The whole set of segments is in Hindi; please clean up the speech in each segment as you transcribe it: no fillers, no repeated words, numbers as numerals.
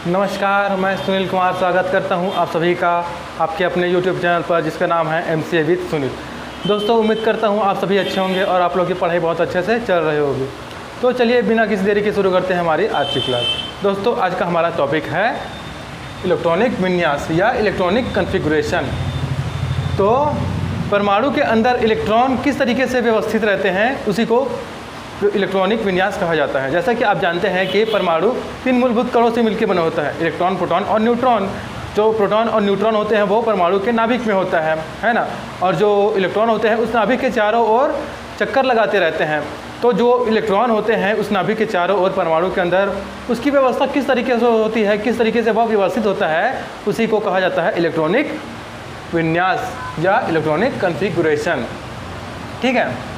नमस्कार, मैं सुनील कुमार स्वागत करता हूं आप सभी का आपके अपने YouTube चैनल पर जिसका नाम है MCA विद सुनील। दोस्तों, उम्मीद करता हूं आप सभी अच्छे होंगे और आप लोग की पढ़ाई बहुत अच्छे से चल रही होगी। तो चलिए बिना किसी देरी के शुरू करते हैं हमारी आज की क्लास। दोस्तों, आज का हमारा टॉपिक है इलेक्ट्रॉनिक विन्यास या इलेक्ट्रॉनिक कॉन्फ़िगरेशन। तो परमाणु के अंदर इलेक्ट्रॉन किस तरीके से व्यवस्थित रहते हैं उसी को इलेक्ट्रॉनिक विन्यास कहा जाता है। जैसा कि आप जानते हैं कि परमाणु 3 मूलभूत कणों से मिलकर बना होता है, इलेक्ट्रॉन, प्रोटॉन और न्यूट्रॉन। जो प्रोटॉन और न्यूट्रॉन होते हैं वो परमाणु के नाभिक में होता है ना। और जो इलेक्ट्रॉन होते हैं उस नाभिक के चारों ओर चक्कर लगाते रहते हैं। तो जो इलेक्ट्रॉन होते हैं उस नाभिक के चारों ओर परमाणु के अंदर उसकी व्यवस्था किस तरीके से होती है, किस तरीके से वह व्यवस्थित होता है, उसी को कहा जाता है इलेक्ट्रॉनिक विन्यास या इलेक्ट्रॉनिक कॉन्फ़िगरेशन। ठीक है।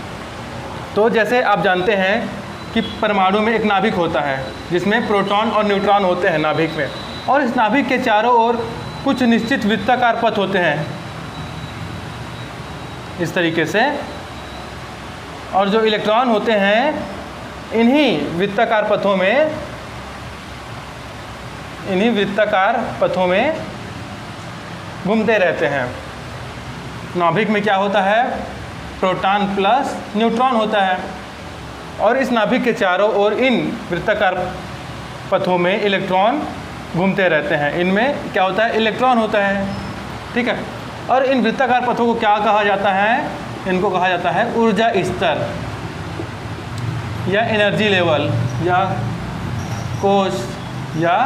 तो जैसे आप जानते हैं कि परमाणु में एक नाभिक होता है जिसमें प्रोटॉन और न्यूट्रॉन होते हैं नाभिक में, और इस नाभिक के चारों ओर कुछ निश्चित वृत्ताकार पथ होते हैं इस तरीके से। और जो इलेक्ट्रॉन होते हैं इन्हीं वृत्ताकार पथों में घूमते रहते हैं। नाभिक में क्या होता है, प्रोटॉन प्लस न्यूट्रॉन होता है, और इस नाभिक के चारों ओर इन वृत्ताकार पथों में इलेक्ट्रॉन घूमते रहते हैं। इनमें क्या होता है, इलेक्ट्रॉन होता है। ठीक है। और इन वृत्ताकार पथों को क्या कहा जाता है, इनको कहा जाता है ऊर्जा स्तर या एनर्जी लेवल या कोश या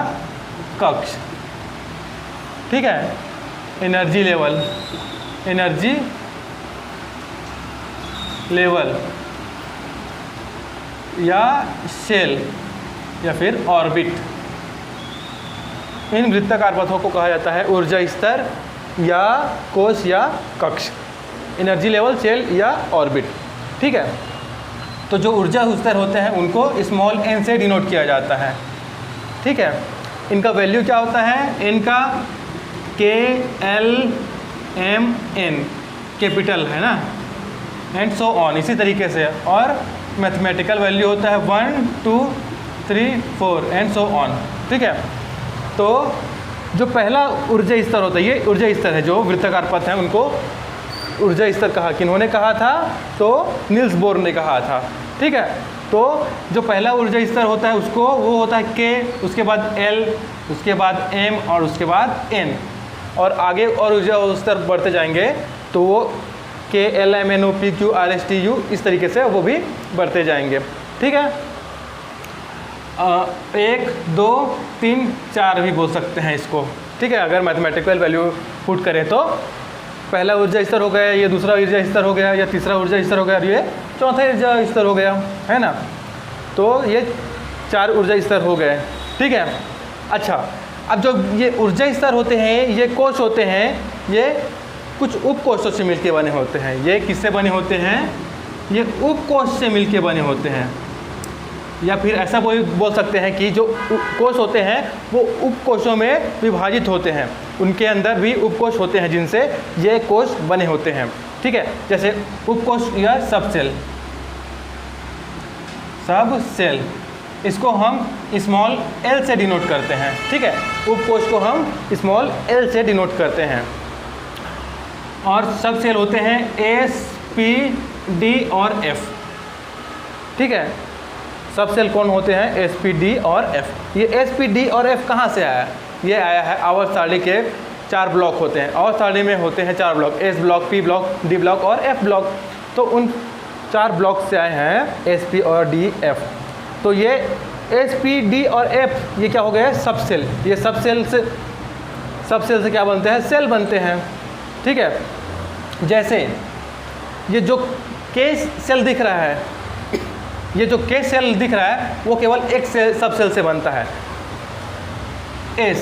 कक्ष। ठीक है। एनर्जी लेवल या सेल या फिर ऑर्बिट। इन वृत्ताकार पथों को कहा जाता है ऊर्जा स्तर या कोश या कक्ष, एनर्जी लेवल, सेल या ऑर्बिट। ठीक है। तो जो ऊर्जा स्तर होते हैं उनको स्मॉल n से डिनोट किया जाता है। ठीक है। इनका वैल्यू क्या होता है, इनका KLMN कैपिटल है ना, एंड सो ऑन, इसी तरीके से। और मैथमेटिकल वैल्यू होता है 1 2 3 4 एंड सो ऑन। ठीक है। तो जो पहला ऊर्जा स्तर होता है, ये ऊर्जा स्तर है, जो वृत्ताकार पथ हैं उनको ऊर्जा स्तर कहा। किन्होंने कहा था, तो नील्स बोर ने कहा था। ठीक है। तो जो पहला ऊर्जा स्तर होता है उसको वो होता है K, उसके बाद L, उसके बाद M और उसके बाद N। और आगे और ऊर्जा स्तर बढ़ते जाएंगे तो वो KLMNOPQRSTU इस तरीके से वो भी बढ़ते जाएंगे। ठीक है। 1 2 3 4 भी बोल सकते हैं इसको। ठीक है। अगर मैथमेटिकल वैल्यू पुट करें तो पहला ऊर्जा स्तर हो गया, ये दूसरा ऊर्जा स्तर हो गया, या तीसरा ऊर्जा स्तर हो गया, और ये चौथा ऊर्जा स्तर हो गया, है ना। तो ये 4 ऊर्जा स्तर हो गए। ठीक है। अच्छा, अब जो ये ऊर्जा स्तर होते हैं, ये कोश होते हैं, ये कुछ उपकोशों से मिलके बने होते हैं। ये किससे बने होते हैं, ये उपकोश से मिलके बने होते हैं। या फिर ऐसा बोल सकते हैं कि जो कोश होते हैं वो उपकोशों में विभाजित होते हैं, उनके अंदर भी उपकोश होते हैं जिनसे ये कोश बने होते हैं। ठीक है। जैसे उपकोश या सब सेल, इसको हम स्मॉल l से डिनोट करते हैं। ठीक है। उपकोश को हम स्मॉल l से डिनोट करते हैं। और सब सेल होते हैं S, P, D और F। ठीक है। सब सेल कौन होते हैं, S, P, D और F। ये S, P, D और F कहाँ से आया, ये आया है आवर्त सारणी के 4 ब्लॉक होते हैं। आवर्त सारणी में होते हैं 4 block, S block, P block, D block और F ब्लॉक। तो उन 4 ब्लॉक से आए हैं S, P और D, F। तो ये S, P, D और F ये क्या हो गया, सब सेल। ये सब सेल से क्या बनते हैं, सेल बनते हैं। ठीक है। जैसे ये जो K सेल दिख रहा है, ये जो K सेल दिख रहा है वो केवल एक सब सेल से बनता है, S।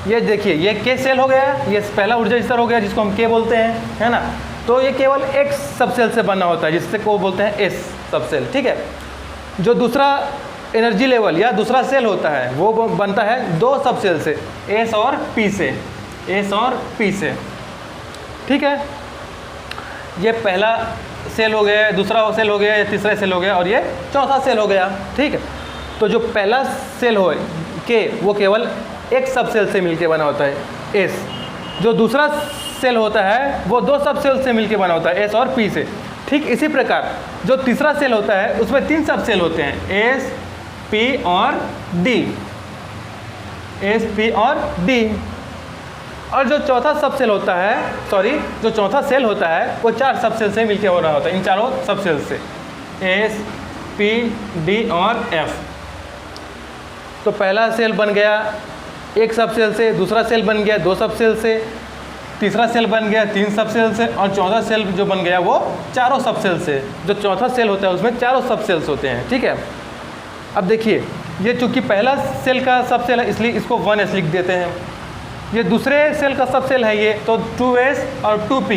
ये देखिए, ये K सेल हो गया, ये पहला ऊर्जा स्तर हो गया जिसको हम K बोलते हैं, है ना। तो ये केवल एक सब सेल से बना होता है जिससे को बोलते हैं S सब सेल। ठीक है। जो दूसरा एनर्जी लेवल या दूसरा सेल होता है वो बनता है 2 सब सेल से, S और P से। ठीक है। ये पहला सेल हो गया, दूसरा सेल हो गया, या तीसरा सेल हो गया, और ये चौथा सेल हो गया। ठीक है। तो जो पहला सेल हो के वो केवल एक सब सेल से मिलकर बना होता है, एस। जो दूसरा सेल होता है वो दो सब सेल से मिलकर बना होता है, एस और पी से। ठीक इसी प्रकार जो तीसरा सेल होता है उसमें तीन सब सेल होते हैं, एस, पी और डी, एस, पी और डी। और जो चौथा सब सेल होता है, जो चौथा सेल होता है वो चार सब सेल से मिलकर हो रहा होता है, इन चारों सब सेल से, एस, पी, डी और एफ। तो पहला सेल बन गया एक सब सेल से, दूसरा सेल बन गया दो सब सेल से, तीसरा सेल बन गया तीन सब सेल से, और चौथा सेल जो बन गया वो चारों सब सेल से। जो चौथा सेल होता है उसमें चारों सब सेल्स होते हैं। ठीक है, अब देखिए ये चूँकि पहला सेल का सब सेल है इसलिए इसको 1s लिख देते हैं। ये दूसरे सेल का सब सेल है ये, तो 2s और 2p।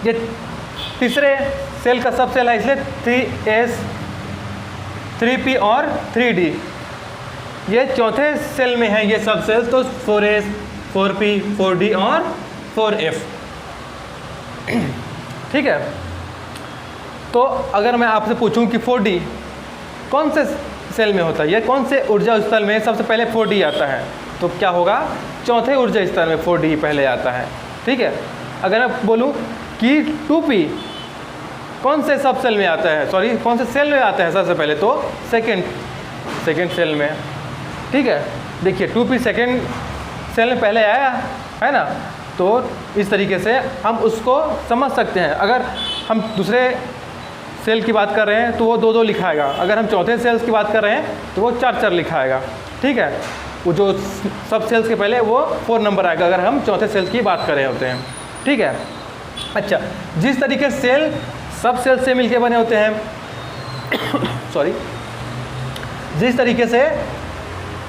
ये तीसरे सेल का सब सेल है इसलिए 3s, 3p और 3d। ये चौथे सेल में है ये सब सेल्स, तो 4s, 4p, 4d और 4f। ठीक है, तो अगर मैं आपसे पूछूं कि 4d कौन से सेल में होता है, ये कौन से ऊर्जा स्तर में सबसे पहले 4d आता है, तो क्या होगा, चौथे ऊर्जा स्तर में 4d पहले आता है। ठीक है, अगर मैं बोलूं कि 2p कौन से सब सेल में आता है, कौन से सेल में आता है सबसे पहले, तो सेकेंड सेल में। ठीक है, देखिए 2p सेकेंड सेल में पहले आया है ना, तो इस तरीके से हम उसको समझ सकते हैं। अगर हम दूसरे सेल की बात कर रहे हैं तो वो 2-2 लिखाएगा, अगर हम चौथे सेल्स की बात कर रहे हैं तो वो 4-4 लिखाएगा। ठीक है, वो जो सब सेल्स के पहले वो 4 नंबर आएगा अगर हम चौथे सेल्स की बात कर रहे होते हैं। ठीक है, अच्छा, जिस तरीके सेल सब सेल से मिलके बने होते हैं जिस तरीके से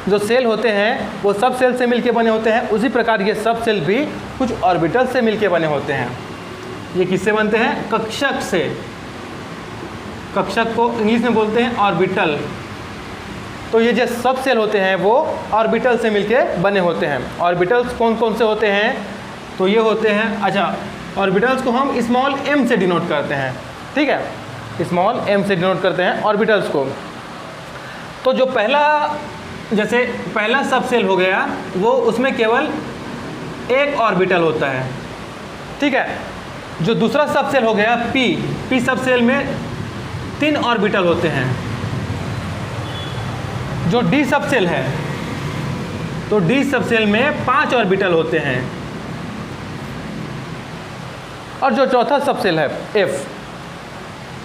जो सेल होते हैं वो सब सेल से मिलके बने होते हैं, उसी प्रकार ये सब सेल भी कुछ ऑर्बिटल से मिलके बने होते हैं। ये किससे बनते हैं, कक्षक से। कक्षक को इंग्लिश में बोलते हैं ऑर्बिटल। तो ये जो सब सेल होते हैं वो ऑर्बिटल से मिलके बने होते हैं। ऑर्बिटल्स कौन कौन से होते हैं, तो ये होते हैं, अच्छा, ऑर्बिटल्स को हम स्मॉल m से डिनोट करते हैं। ठीक है, स्मॉल m से डिनोट करते हैं ऑर्बिटल्स को। तो जो पहला सब सेल हो गया वो उसमें केवल एक ऑर्बिटल होता है। ठीक है, जो दूसरा सब सेल हो गया p सब सेल में 3 ऑर्बिटल होते हैं। जो d सब सेल है तो d सब सेल में 5 ऑर्बिटल होते हैं। और जो चौथा सब सेल है f,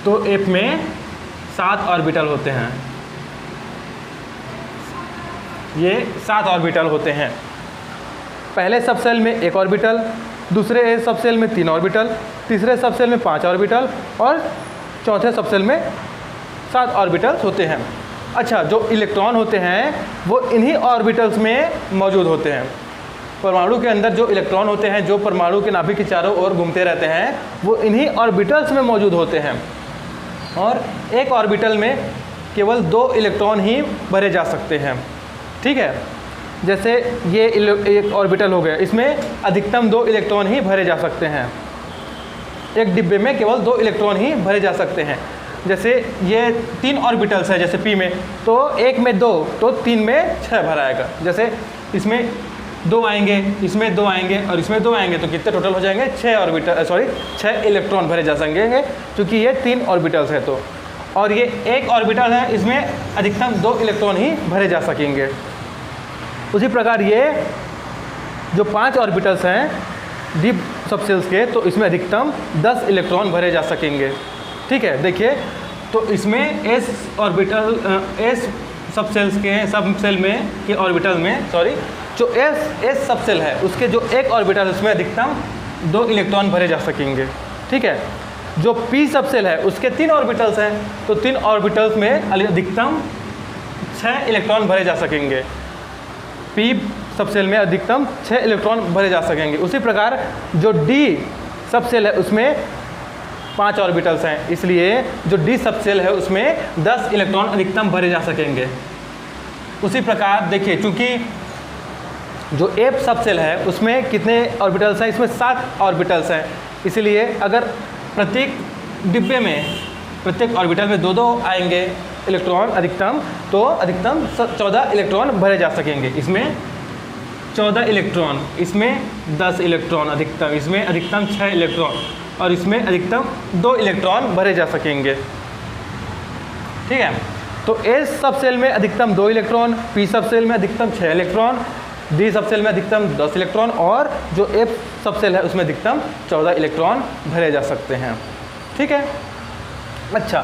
तो f में 7 ऑर्बिटल होते हैं। ये 7 ऑर्बिटल होते हैं। पहले सब सेल में 1 ऑर्बिटल, दूसरे सब सेल में 3 ऑर्बिटल, तीसरे सब सेल में 5 ऑर्बिटल और चौथे सब सेल में 7 ऑर्बिटल्स होते हैं। अच्छा, जो इलेक्ट्रॉन होते हैं वो इन्हीं ऑर्बिटल्स में मौजूद होते हैं। परमाणु के अंदर जो इलेक्ट्रॉन होते हैं, जो परमाणु के नाभिक के चारों ओर घूमते रहते हैं, वो इन्हीं ऑर्बिटल्स में मौजूद होते हैं। और एक ऑर्बिटल में केवल 2 इलेक्ट्रॉन ही भरे जा सकते हैं। ठीक है, जैसे ये एक ऑर्बिटल हो गया, इसमें अधिकतम 2 इलेक्ट्रॉन ही भरे जा सकते हैं। एक डिब्बे में केवल 2 इलेक्ट्रॉन ही भरे जा सकते हैं। जैसे ये 3 ऑर्बिटल्स है, जैसे p में, तो एक में 2, तो 3 में 6 भराएगा। जैसे इसमें 2 आएंगे, इसमें 2 आएंगे और इसमें 2 आएंगे, तो कितने टोटल हो जाएंगे, 6 इलेक्ट्रॉन भरे जा सकेंगे, क्योंकि ये 3 ऑर्बिटल्स है। तो और ये एक ऑर्बिटल है, इसमें अधिकतम 2 इलेक्ट्रॉन ही भरे जा सकेंगे। उसी प्रकार ये जो 5 ऑर्बिटल्स हैं डी सब सेल्स के, तो इसमें अधिकतम 10 इलेक्ट्रॉन भरे जा सकेंगे। ठीक है, देखिए, तो इसमें एस सब सेल्स के सब सेल में के ऑर्बिटल में जो एस सब सेल है उसके जो एक ऑर्बिटल है उसमें अधिकतम 2 इलेक्ट्रॉन भरे जा सकेंगे। ठीक है, जो पी सब सेल है उसके 3 ऑर्बिटल्स हैं, तो 3 ऑर्बिटल्स में अधिकतम 6 इलेक्ट्रॉन भरे जा सकेंगे। पी सब सेल में अधिकतम 6 इलेक्ट्रॉन भरे जा सकेंगे। उसी प्रकार जो डी सब सेल है उसमें 5 ऑर्बिटल्स हैं, इसलिए जो डी सब सेल है उसमें 10 इलेक्ट्रॉन अधिकतम भरे जा सकेंगे। उसी प्रकार देखिए, चूँकि जो एफ सब सेल है उसमें कितने ऑर्बिटल्स हैं, इसमें 7 ऑर्बिटल्स हैं। इसलिए अगर प्रत्येक डिब्बे में प्रत्येक ऑर्बिटल में 2-2 आएंगे इलेक्ट्रॉन अधिकतम, तो अधिकतम 14 इलेक्ट्रॉन भरे जा सकेंगे। इसमें 14 इलेक्ट्रॉन, इसमें 10 इलेक्ट्रॉन अधिकतम, इसमें अधिकतम 6 इलेक्ट्रॉन और इसमें अधिकतम 2 इलेक्ट्रॉन भरे जा सकेंगे। ठीक है, तो एस सब सेल में अधिकतम 2 इलेक्ट्रॉन, पी सब सेल में अधिकतम 6 इलेक्ट्रॉन, डी सब सेल में अधिकतम 10 इलेक्ट्रॉन और जो एफ सब सेल है उसमें अधिकतम 14 इलेक्ट्रॉन भरे जा सकते हैं। ठीक है, अच्छा,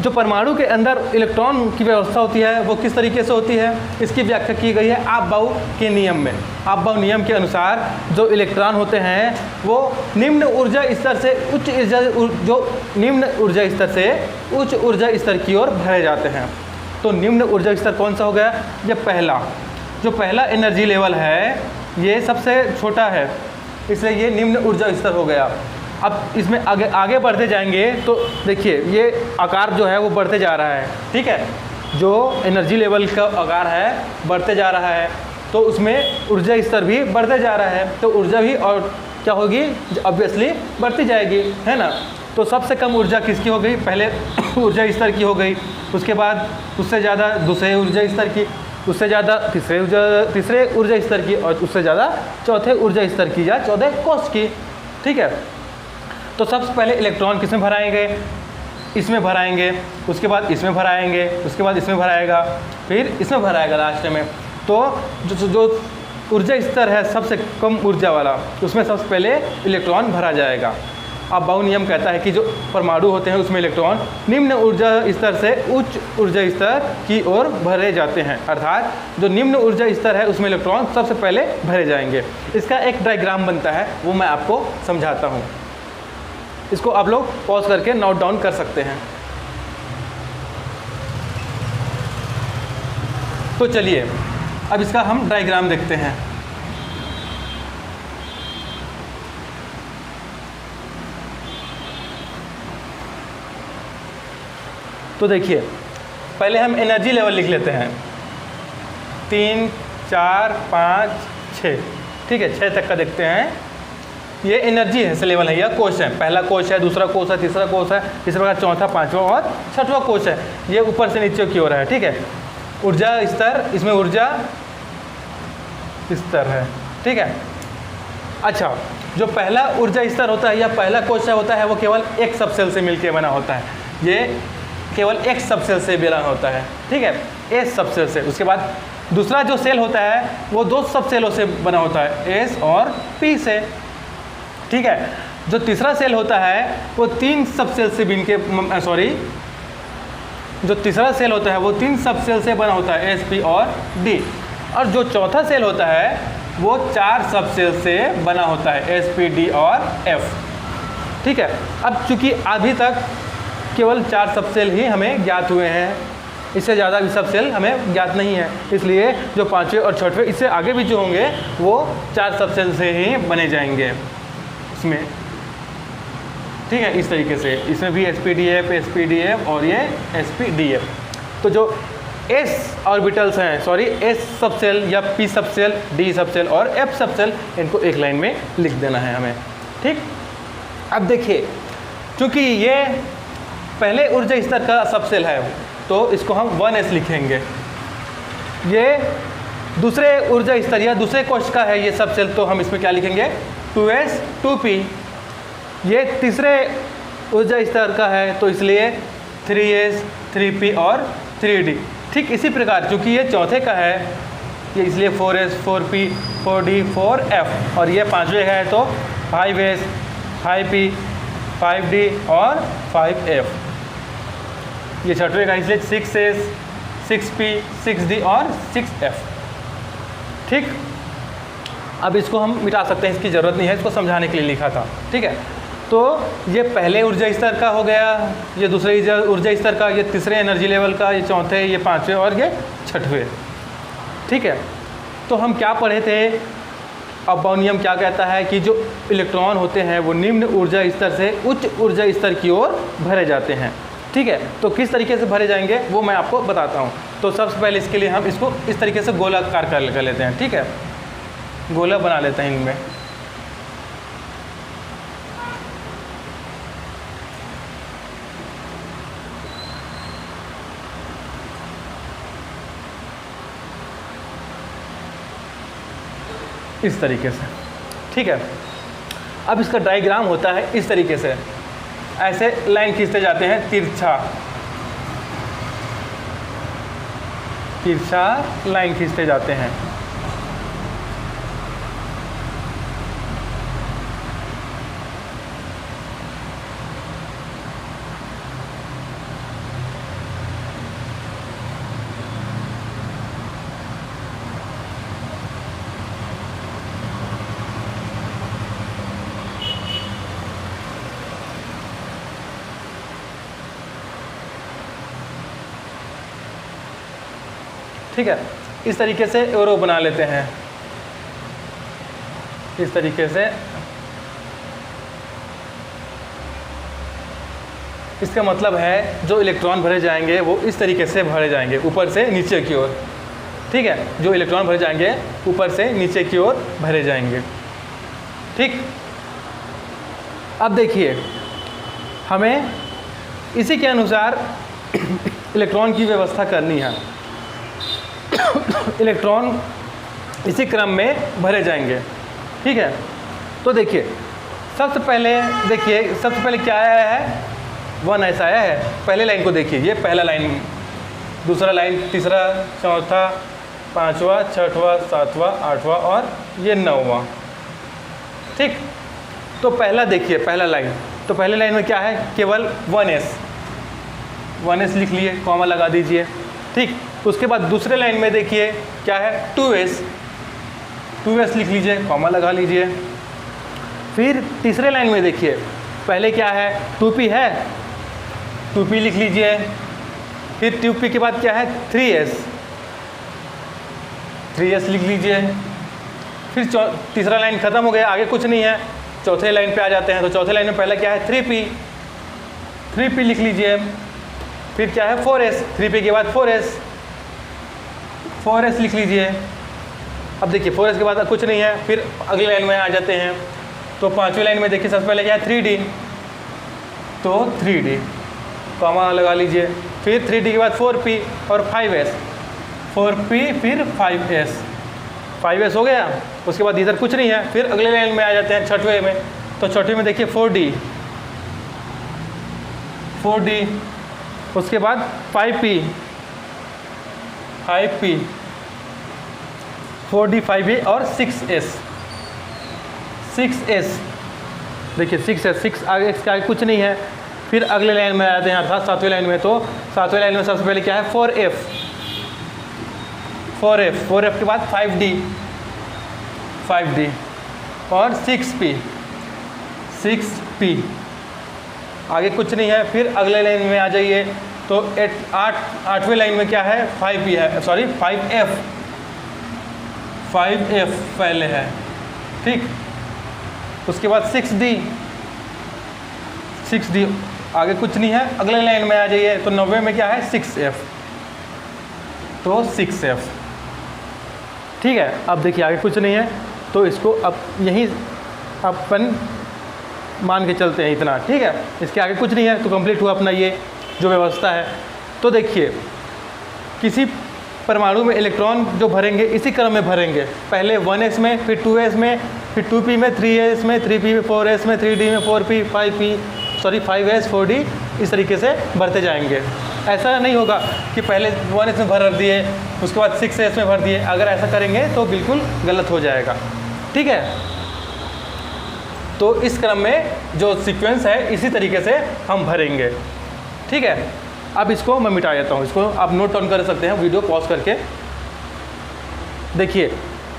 जो परमाणु के अंदर इलेक्ट्रॉन की व्यवस्था होती है वो किस तरीके से होती है, इसकी व्याख्या की गई है आपबाउ के नियम में। आपबाउ नियम के अनुसार जो इलेक्ट्रॉन होते हैं वो निम्न ऊर्जा स्तर से उच्च ऊर्जा, जो निम्न ऊर्जा स्तर से उच्च ऊर्जा स्तर की ओर भरे जाते हैं। तो निम्न ऊर्जा स्तर कौन सा हो गया, ये पहला, जो पहला एनर्जी लेवल है ये सबसे छोटा है, इसलिए ये निम्न ऊर्जा स्तर हो गया। अब इसमें आगे बढ़ते जाएंगे तो देखिए ये आकार जो है वो बढ़ते जा रहा है। ठीक है, जो एनर्जी लेवल का आकार है बढ़ते जा रहा है, तो उसमें ऊर्जा स्तर भी बढ़ते जा रहा है, तो ऊर्जा भी और क्या होगी, ऑब्वियसली बढ़ती जाएगी, है ना। तो सबसे कम ऊर्जा किसकी हो गई, पहले ऊर्जा स्तर की हो गई, उसके बाद उससे ज़्यादा दूसरे ऊर्जा स्तर की, उससे ज़्यादा तीसरे ऊर्जा स्तर की और उससे ज़्यादा चौथे ऊर्जा स्तर की या चौथे कोष की। ठीक है, तो सबसे पहले इलेक्ट्रॉन किसमें भराएंगे, इसमें भराएंगे, उसके बाद इसमें भराएंगे, उसके बाद इसमें भराएगा, फिर इसमें भराएगा लास्ट में। तो जो ऊर्जा स्तर है सबसे कम ऊर्जा वाला, उसमें सबसे पहले इलेक्ट्रॉन भरा जाएगा। अब बाउ नियम कहता है कि जो परमाणु होते हैं उसमें इलेक्ट्रॉन निम्न ऊर्जा स्तर से उच्च ऊर्जा स्तर की ओर भरे जाते हैं, अर्थात जो निम्न ऊर्जा स्तर है उसमें इलेक्ट्रॉन सबसे पहले भरे जाएंगे। इसका एक डायग्राम बनता है, वो मैं आपको समझाता हूँ। इसको आप लोग पॉज करके नोट डाउन कर सकते हैं। तो चलिए अब इसका हम डायग्राम देखते हैं। तो देखिए पहले हम एनर्जी लेवल लिख लेते हैं, 3, 4, 5, 6। ठीक है, 6 तक का देखते हैं। ये एनर्जी है लेवल है, यह कोश है, पहला कोश है, दूसरा कोश है, तीसरा कोश है, इस प्रकार चौथा, पांचवा और छठवां कोश है। ये ऊपर से नीचे की ओर है। ठीक है, ऊर्जा स्तर, इसमें ऊर्जा स्तर है। ठीक है, अच्छा, जो पहला ऊर्जा स्तर होता है या पहला कोश होता है वो केवल एक सबसेल से मिलकर बना होता है, ये केवल एक सबसेल से बना होता है। ठीक है, एस सबसेल से। उसके बाद दूसरा जो सेल होता है वो 2 सबसेलों से बना होता है, एस और पी से। ठीक है, जो तीसरा सेल होता है वो 3 सबसेल से जो तीसरा सेल होता है वो 3 सबसेल से बना होता है, एस, पी और डी। और जो चौथा सेल होता है वो 4 सबसेल से बना होता है, एस, पी, डी और एफ। ठीक है, अब चूंकि अभी तक केवल 4 सबसेल ही हमें ज्ञात हुए हैं, इससे ज़्यादा भी सबसेल हमें ज्ञात नहीं है, इसलिए जो 5वें और 6वें, इससे आगे भी जो होंगे वो 4 सबसेल से ही बने जाएंगे इसमें। ठीक है, इस तरीके से इसमें भी sp-df, sp-df और ये sp-df। तो जो s ऑर्बिटल्स हैं, s सबसेल या p सबसेल, d सबसेल और f सबसेल, इनको एक लाइन में लिख देना है हमें। ठीक, अब देखिए चूँकि ये पहले ऊर्जा स्तर का सबसेल है तो इसको हम 1s लिखेंगे। ये दूसरे ऊर्जा स्तर या दूसरे कोश का है ये सबसेल, तो हम इसमें क्या लिखेंगे, 2s 2p। ये तीसरे ऊर्जा स्तर का है तो इसलिए 3s 3p और 3d। ठीक इसी प्रकार चूँकि ये चौथे का है ये इसलिए 4s 4p 4d 4f, और ये 5वें का है तो 5s 5p 5d और 5f। ये 6वें का इसलिए 6s 6p 6d और 6f। ठीक, अब इसको हम मिटा सकते हैं, इसकी ज़रूरत नहीं है, इसको समझाने के लिए लिखा था। ठीक है, तो ये पहले ऊर्जा स्तर का हो गया, ये दूसरे ऊर्जा स्तर का, ये तीसरे एनर्जी लेवल का, ये चौथे, ये 5वें और ये 6वें। ठीक है, तो हम क्या पढ़े थे, अब बाउ नियम क्या कहता है कि जो इलेक्ट्रॉन होते हैं वो निम्न ऊर्जा स्तर से उच्च ऊर्जा स्तर की ओर भरे जाते हैं। ठीक है, तो किस तरीके से भरे जाएंगे वो मैं आपको बताता हूँ। तो सबसे पहले इसके लिए हम इसको इस तरीके से गोलाकार कर लेते हैं। ठीक है, गोला बना लेते हैं इनमें। इस तरीके से, ठीक है। अब इसका डायग्राम होता है इस तरीके से, ऐसे लाइन खींचते जाते हैं, तिरछा तिरछा लाइन खींचते जाते हैं। ठीक है, इस तरीके से एरो बना लेते हैं, इस तरीके से। इसका मतलब है जो इलेक्ट्रॉन भरे जाएंगे वो इस तरीके से भरे जाएंगे, ऊपर से नीचे की ओर, ठीक है। जो इलेक्ट्रॉन भरे जाएंगे ऊपर से नीचे की ओर भरे जाएंगे, ठीक। अब देखिए, हमें इसी के अनुसार इलेक्ट्रॉन की व्यवस्था करनी है। इलेक्ट्रॉन इसी क्रम में भरे जाएंगे, ठीक है। तो देखिए, सबसे पहले क्या आया है, 1 ऐसा आया है। पहले लाइन को देखिए, ये पहला लाइन, दूसरा लाइन, तीसरा, चौथा, पांचवा, छठवां, सातवां, आठवां और ये 9वां, ठीक। तो पहला देखिए, पहला लाइन, तो पहले लाइन में क्या है, केवल 1s लिख लिए, कॉमा लगा दीजिए, ठीक। उसके बाद दूसरे लाइन में देखिए क्या है, 2s लिख लीजिए, कॉमा लगा लीजिए। फिर तीसरे लाइन में देखिए, पहले क्या है, 2p है, 2p लिख लीजिए। फिर 2p के बाद क्या है, 3s लिख लीजिए। फिर तीसरा लाइन ख़त्म हो गया, आगे कुछ नहीं है, चौथे लाइन पे आ जाते हैं। तो चौथे लाइन में पहला क्या है, 3p लिख लीजिए। फिर क्या है, 4s, 3p के बाद 4s लिख लीजिए। अब देखिए 4s के बाद कुछ नहीं है, फिर अगली लाइन में आ जाते हैं। तो पांचवी लाइन में देखिए, सबसे पहले क्या है, 3d, तो 3d कॉमा लगा लीजिए। फिर 3d के बाद 4p और 5s, 4p फिर 5s हो गया। उसके बाद इधर कुछ नहीं है, फिर अगले लाइन में आ जाते हैं, छठवें में। तो छठवें में देखिए 4d, उसके बाद 5p, 4d, 5a और 6s, देखिए 6 आगे, इसके आगे कुछ नहीं है। फिर अगले लाइन में आते हैं, अर्थात सातवें लाइन में। तो सातवें लाइन में सबसे पहले क्या है, 4f, 4f के बाद 5d और 6p, आगे कुछ नहीं है। फिर अगले लाइन में आ जाइए, तो आठवें लाइन में क्या है, 5p है, सॉरी 5f पहले है, ठीक। उसके बाद 6d, आगे कुछ नहीं है। अगले लाइन में आ जाइए, तो 90 में क्या है, 6f, तो 6f, ठीक है। अब देखिए आगे कुछ नहीं है, तो इसको अब यहीं अपन मान के चलते हैं इतना, ठीक है। इसके आगे कुछ नहीं है, तो कंप्लीट हुआ अपना ये जो व्यवस्था है। तो देखिए, किसी परमाणु में इलेक्ट्रॉन जो भरेंगे इसी क्रम में भरेंगे, पहले 1s में, फिर 2s में, फिर 2p में, 3s में, 3p में, 4s में, 3d में, 4p, 5s, 4d, इस तरीके से भरते जाएंगे। ऐसा नहीं होगा कि पहले 1s में भर दिए, उसके बाद 6s में भर दिए। अगर ऐसा करेंगे तो बिल्कुल गलत हो जाएगा, ठीक है। तो इस क्रम में जो सीक्वेंस है इसी तरीके से हम भरेंगे, ठीक है। अब इसको मैं मिटा देता हूँ, इसको आप नोट डाउन कर सकते हैं वीडियो पॉज करके। देखिए,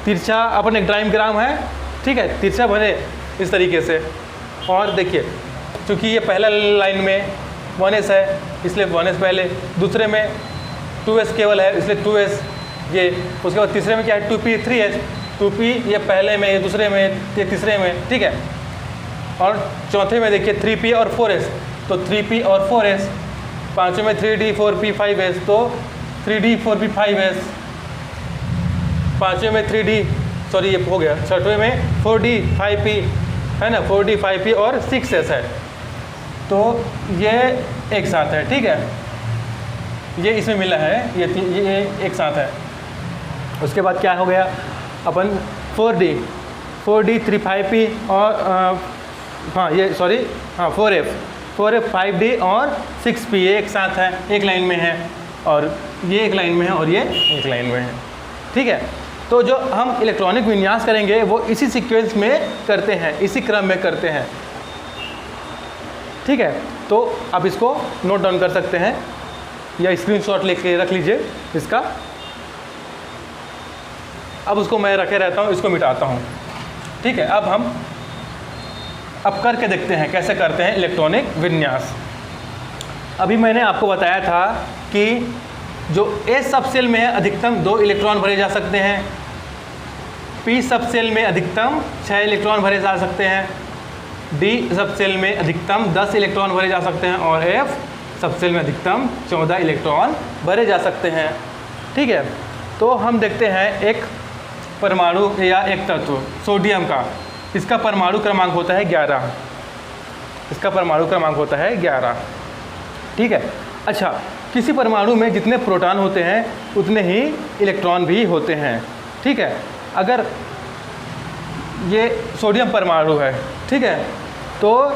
तिरछा अपन एक डायग्राम है, ठीक है, तिरछा भरे इस तरीके से। और देखिए, चूँकि ये पहला लाइन में 1s है, इसलिए 1s पहले, दूसरे में 2s केवल है, इसलिए 2s ये। उसके बाद तीसरे में क्या है, 2p, 3s, 2p ये पहले में, ये दूसरे में, ये तीसरे में, ठीक है। और चौथे में देखिए 3p और 4s, तो 3p और 4s। पाँचवें में 3d, 4p, 5s, तो 3d, 4p, 5s। पाँचवें में 3d, सॉरी ये हो गया। छठवें में 4d, 5p है ना, 4d, 5p और 6s है। तो ये एक साथ है, ठीक है, ये इसमें मिला है, ये एक साथ है। उसके बाद क्या हो गया, अपन 4D 3,5P और हाँ ये सॉरी हाँ 4F 5D और 6P ये एक साथ है, एक लाइन में है, और ये एक लाइन में है और ये एक लाइन में है। ठीक है, तो जो हम इलेक्ट्रॉनिक विन्यास करेंगे वो इसी सीक्वेंस में करते हैं, इसी क्रम में करते हैं। ठीक है, तो आप इसको नोट डाउन कर सकते हैं या स्क्रीनशॉट लेके रख लीजिए इसका। अब उसको मैं रखे रहता हूँ, इसको मिटाता हूँ। ठीक है, अब करके देखते हैं कैसे करते हैं इलेक्ट्रॉनिक विन्यास। अभी मैंने आपको बताया था कि जो S सब सेल में है अधिकतम 2 इलेक्ट्रॉन भरे जा सकते हैं, P सब सेल में अधिकतम 6 इलेक्ट्रॉन भरे जा सकते हैं, D सब सेल में अधिकतम 10 इलेक्ट्रॉन भरे जा सकते हैं और F सब सेल में अधिकतम 14 इलेक्ट्रॉन भरे जा सकते हैं। ठीक है, तो हम देखते हैं एक परमाणु या एक तत्व सोडियम का, इसका परमाणु क्रमांक होता है 11। इसका परमाणु क्रमांक होता है 11। ठीक है, अच्छा, किसी परमाणु में जितने प्रोटॉन होते हैं उतने ही इलेक्ट्रॉन भी होते हैं। ठीक है, अगर ये सोडियम परमाणु है, ठीक है, तो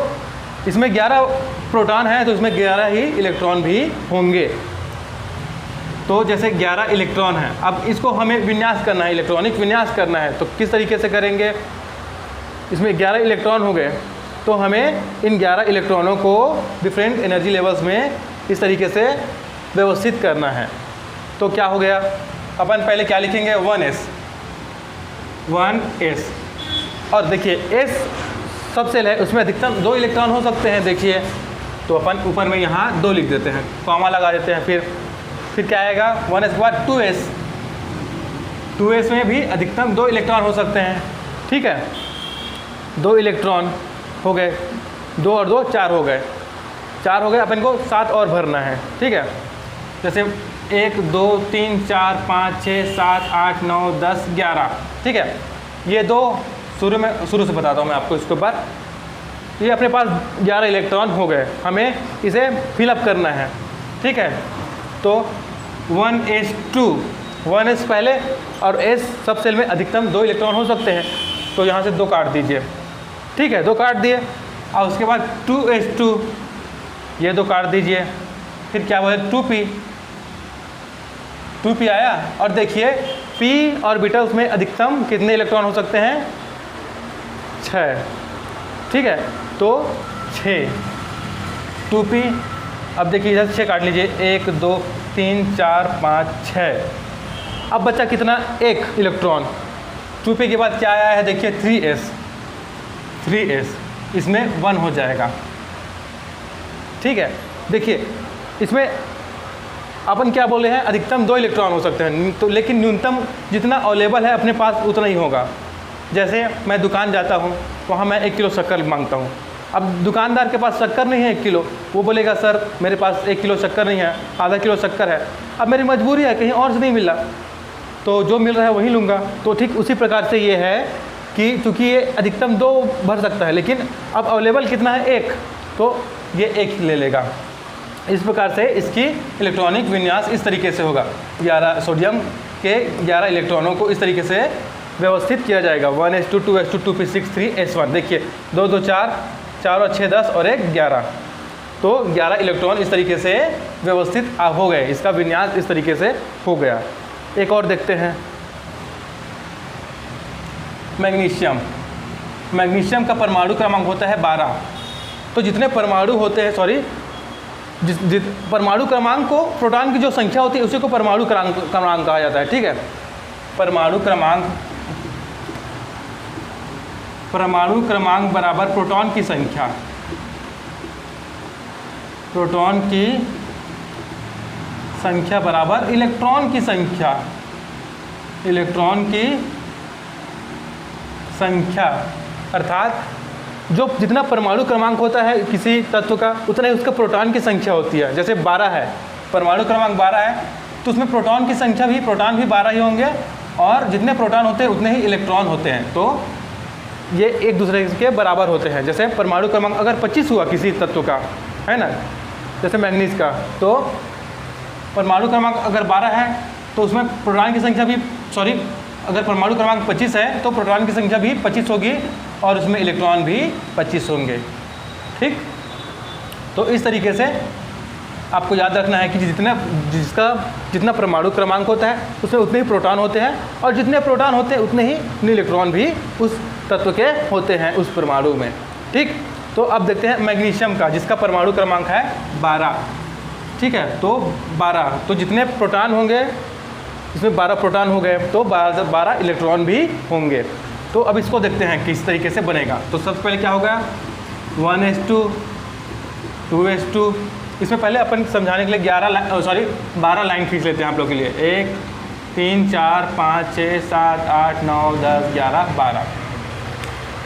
इसमें 11 प्रोटॉन हैं तो इसमें 11 ही इलेक्ट्रॉन भी होंगे। तो जैसे 11 इलेक्ट्रॉन हैं, अब इसको हमें विन्यास करना है, इलेक्ट्रॉनिक विन्यास करना है, तो किस तरीके से करेंगे? इसमें 11 इलेक्ट्रॉन हो गए तो हमें इन 11 इलेक्ट्रॉनों को डिफरेंट एनर्जी लेवल्स में इस तरीके से व्यवस्थित करना है। तो क्या हो गया, अपन पहले क्या लिखेंगे? 1s। और देखिए S सब सेल है, उसमें अधिकतम 2 इलेक्ट्रॉन हो सकते हैं। देखिए, तो अपन ऊपर में यहाँ 2 लिख देते हैं, कॉमा लगा देते हैं। फिर क्या आएगा? 1s के बाद 2s में भी अधिकतम 2 इलेक्ट्रॉन हो सकते हैं। ठीक है, 2 इलेक्ट्रॉन हो गए, 2 और 2 4 हो गए, 4 हो गए। अपन को 7 और भरना है। ठीक है, जैसे 1 2 3 4 5 6 7 8 9 10 11। ठीक है, ये 2 शुरू से बताता हूँ मैं आपको इसके बाद। ये अपने पास 11 इलेक्ट्रॉन हो गए, हमें इसे फिलअप करना है। ठीक है, तो 1s पहले और S सब सेल में अधिकतम 2 इलेक्ट्रॉन हो सकते हैं, तो यहाँ से 2 काट दीजिए। ठीक है, 2 काट दिए, और उसके बाद 2s2, ये 2 काट दीजिए। फिर क्या बोले? 2p आया। और देखिए p ऑर्बिटल्स में अधिकतम कितने इलेक्ट्रॉन हो सकते हैं? 6। ठीक है, तो 6 2p। अब देखिए इधर 6 काट लीजिए, 1 2 3 4 5 6। अब बचा कितना? 1 इलेक्ट्रॉन। 2p के बाद क्या आया है? देखिए 3s, इसमें 1 हो जाएगा। ठीक है, देखिए इसमें अपन क्या बोले हैं? अधिकतम 2 इलेक्ट्रॉन हो सकते हैं, तो लेकिन न्यूनतम जितना अवेलेबल है अपने पास उतना ही होगा। जैसे मैं दुकान जाता हूँ, वहाँ मैं 1 किलो शक्कर मांगता हूँ। अब दुकानदार के पास शक्कर नहीं है 1 किलो, वो बोलेगा सर मेरे पास 1 किलो शक्कर नहीं है, आधा किलो शक्कर है। अब मेरी मजबूरी है, कहीं और से नहीं मिला, तो जो मिल रहा है वही लूँगा। तो ठीक उसी प्रकार से ये है कि चूँकि ये अधिकतम 2 भर सकता है, लेकिन अब अवेलेबल कितना है? 1, तो ये 1 ले लेगा। इस प्रकार से इसकी इलेक्ट्रॉनिक विन्यास इस तरीके से होगा। 11 सोडियम के 11 इलेक्ट्रॉनों को इस तरीके से व्यवस्थित किया जाएगा। 1s2 2s2 2p 6 3s1। देखिए 2 2 4 4 और 6 10 और 1 11, तो 11 इलेक्ट्रॉन इस तरीके से व्यवस्थित हो गए। इसका विन्यास इस तरीके से हो गया। एक और देखते हैं, मैग्नीशियम का परमाणु क्रमांक होता है 12। तो जितने परमाणु होते हैं, जिस परमाणु क्रमांक को, प्रोटॉन की जो संख्या होती है उसी को परमाणु क्रमांक कहा जाता है। ठीक है, परमाणु क्रमांक बराबर प्रोटॉन की संख्या, प्रोटॉन की संख्या बराबर इलेक्ट्रॉन की संख्या, इलेक्ट्रॉन की संख्या। अर्थात जो जितना परमाणु क्रमांक होता है किसी तत्व का, उतना ही उसका प्रोटॉन की संख्या होती है। जैसे 12 है, परमाणु क्रमांक 12 है, तो उसमें प्रोटॉन की संख्या भी, प्रोटॉन भी 12 ही होंगे, और जितने प्रोटॉन होते हैं उतने ही इलेक्ट्रॉन होते हैं। तो ये एक दूसरे के बराबर होते हैं। जैसे परमाणु क्रमांक अगर 25 हुआ किसी तत्व का, है ना, जैसे मैग्नीज का, तो परमाणु क्रमांक अगर 12 है तो उसमें प्रोटॉन की संख्या भी, अगर परमाणु क्रमांक 25 है तो प्रोटॉन की संख्या भी 25 होगी और उसमें इलेक्ट्रॉन भी 25 होंगे। ठीक, तो इस तरीके से आपको याद रखना है कि जितना परमाणु क्रमांक होता है उसमें उतने ही प्रोटॉन होते हैं और जितने प्रोटॉन होते हैं उतने ही इलेक्ट्रॉन भी उस तत्व के होते हैं उस परमाणु में। ठीक, तो अब देखते हैं मैग्नीशियम का, जिसका परमाणु क्रमांक है 12। ठीक है, तो 12, तो जितने प्रोटॉन होंगे इसमें 12 प्रोटॉन हो गए तो 12 इलेक्ट्रॉन भी होंगे। तो अब इसको देखते हैं किस तरीके से बनेगा। तो सबसे पहले क्या होगा, 1s2 2s2। इसमें पहले अपन समझाने के लिए 12 लाइन खींच लेते हैं आप लोग के लिए। 1 3 4 5 6 7 8 9 10 11 12।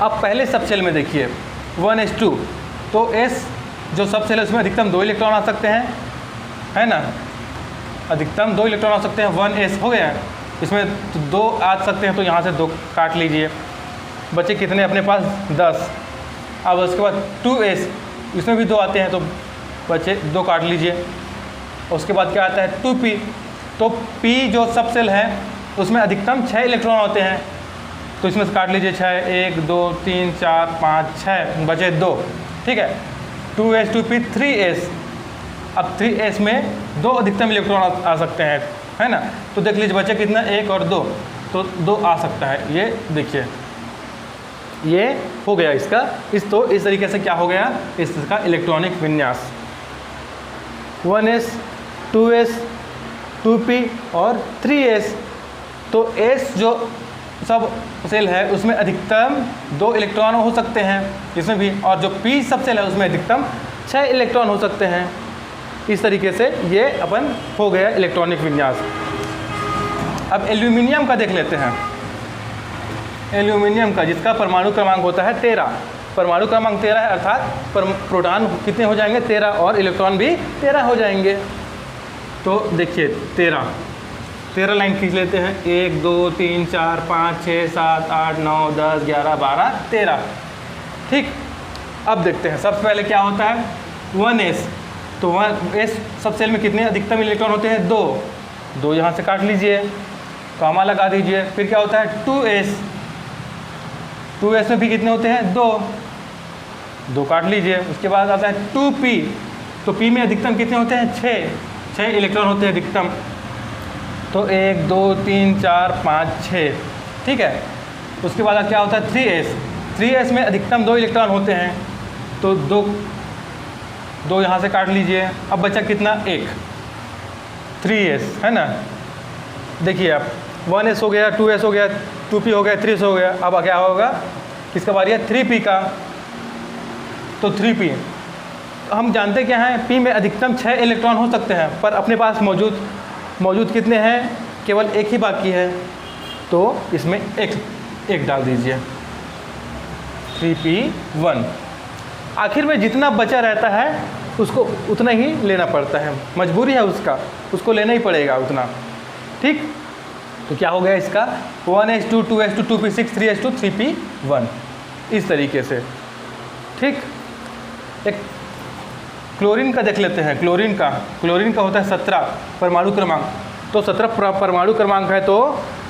अब पहले सब सेल में देखिए 1s2, तो s जो सब सेल है उसमें अधिकतम 2 इलेक्ट्रॉन आ सकते हैं, है ना, अधिकतम 2 इलेक्ट्रॉन आ सकते हैं। 1s हो गया, इसमें 2 आ सकते हैं तो यहाँ से 2 काट लीजिए, बचे कितने अपने पास 10। अब उसके बाद 2s, इसमें भी 2 आते हैं तो बचे 2 काट लीजिए। उसके बाद क्या आता है 2p, तो p जो सब सेल है उसमें अधिकतम 6 इलेक्ट्रॉन होते हैं तो इसमें से काट लीजिए 6, 1 2 3 4 5 6, बचे 2। ठीक है, 2s 2p 3s। अब 3s में 2 अधिकतम इलेक्ट्रॉन आ सकते हैं, है ना, तो देख लीजिए बचे कितना 1 और 2, तो 2 आ सकता है। ये देखिए ये हो गया इसका, तो इस तरीके से क्या हो गया इसका इलेक्ट्रॉनिक विन्यास। 1s 2s 2p और 3s। तो s जो सब सेल है उसमें अधिकतम 2 इलेक्ट्रॉन हो सकते हैं इसमें भी, और जो p सब सेल है उसमें अधिकतम 6 इलेक्ट्रॉन हो सकते हैं। इस तरीके से ये अपन हो गया इलेक्ट्रॉनिक विन्यास। अब एल्यूमिनियम का देख लेते हैं। एल्यूमिनियम का, जिसका परमाणु क्रमांक होता है 13, परमाणु क्रमांक 13 है, अर्थात प्रोटॉन कितने हो जाएंगे 13 और इलेक्ट्रॉन भी 13 हो जाएंगे। तो देखिए 13 लाइन खींच लेते हैं। 1 2 3 4 5 6 7 8 9 10 11 12 13। ठीक, अब देखते हैं सबसे पहले क्या होता है 1s। तो 1s सब सेल में कितने अधिकतम इलेक्ट्रॉन होते हैं 2 यहाँ से काट लीजिए, कॉमा लगा दीजिए। फिर क्या होता है 2s में भी कितने होते हैं 2 काट लीजिए। उसके बाद आता है 2p, तो p में अधिकतम कितने होते हैं 6 इलेक्ट्रॉन होते हैं अधिकतम। तो 1 2 3 4 5 6। ठीक है, उसके बाद क्या होता है 3s में अधिकतम 2 इलेक्ट्रॉन होते हैं तो 2 यहाँ से काट लीजिए। अब बचा कितना 1, 3s, है ना। देखिए आप 1s हो गया, 2s हो गया, 2p हो गया, 3s हो गया। अब क्या होगा, किसका बारी है 3p का। तो 3p हम जानते क्या हैं, p में अधिकतम 6 इलेक्ट्रॉन हो सकते हैं, पर अपने पास मौजूद कितने हैं, केवल 1 ही बाकी है, तो इसमें एक डाल दीजिए 3p1। आखिर में जितना बचा रहता है उसको उतना ही लेना पड़ता है, मजबूरी है उसको लेना ही पड़ेगा उतना। ठीक, तो क्या हो गया इसका 1s2 2s2 2p6 3s2 3p1, इस तरीके से। ठीक, एक क्लोरीन का देख लेते हैं। क्लोरीन का होता है 17 परमाणु क्रमांक। तो 17 परमाणु क्रमांक है तो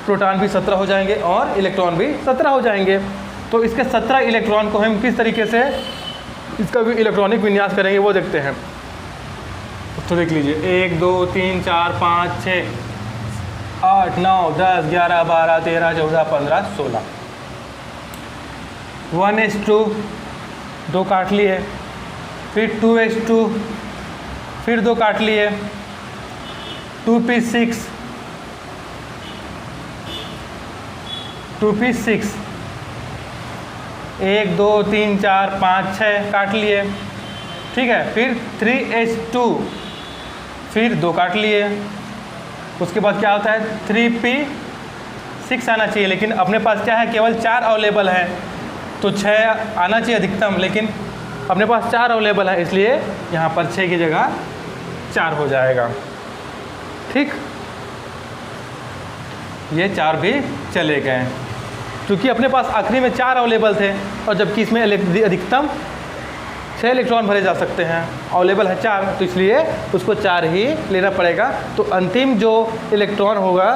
प्रोटॉन भी 17 हो जाएंगे और इलेक्ट्रॉन भी 17 हो जाएंगे। तो इसके 17 इलेक्ट्रॉन को हम किस तरीके से इसका भी इलेक्ट्रॉनिक विन्यास करेंगे वो देखते हैं। तो देख लीजिए 1 2 3 4 5 6 8 9 10 11 12 13 14 15 16। 1s2 2 काट लिए, फिर 2s2 फिर 2 काट लिए, 2p6 1 2 3 4 5 6 काट लिए। ठीक है, फिर 3s2 फिर 2 काट लिए। उसके बाद क्या होता है 3p6 आना चाहिए, लेकिन अपने पास क्या है केवल 4 अवेलेबल है, तो 6 आना चाहिए अधिकतम, लेकिन अपने पास 4 अवेलेबल है, इसलिए यहाँ पर 6 की जगह 4 हो जाएगा। ठीक, ये 4 भी चले गए क्योंकि अपने पास आखिरी में 4 अवेलेबल थे, और जबकि इसमें अधिकतम 6 इलेक्ट्रॉन भरे जा सकते हैं, अवेलेबल है 4, तो इसलिए उसको 4 ही लेना पड़ेगा। तो अंतिम जो इलेक्ट्रॉन होगा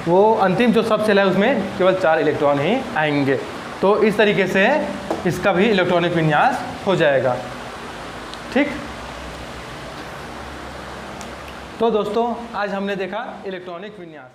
वो अंतिम जो सब सेल है उसमें केवल 4 इलेक्ट्रॉन ही आएंगे। तो इस तरीके से इसका भी इलेक्ट्रॉनिक विन्यास हो जाएगा। ठीक, तो दोस्तों आज हमने देखा इलेक्ट्रॉनिक विन्यास।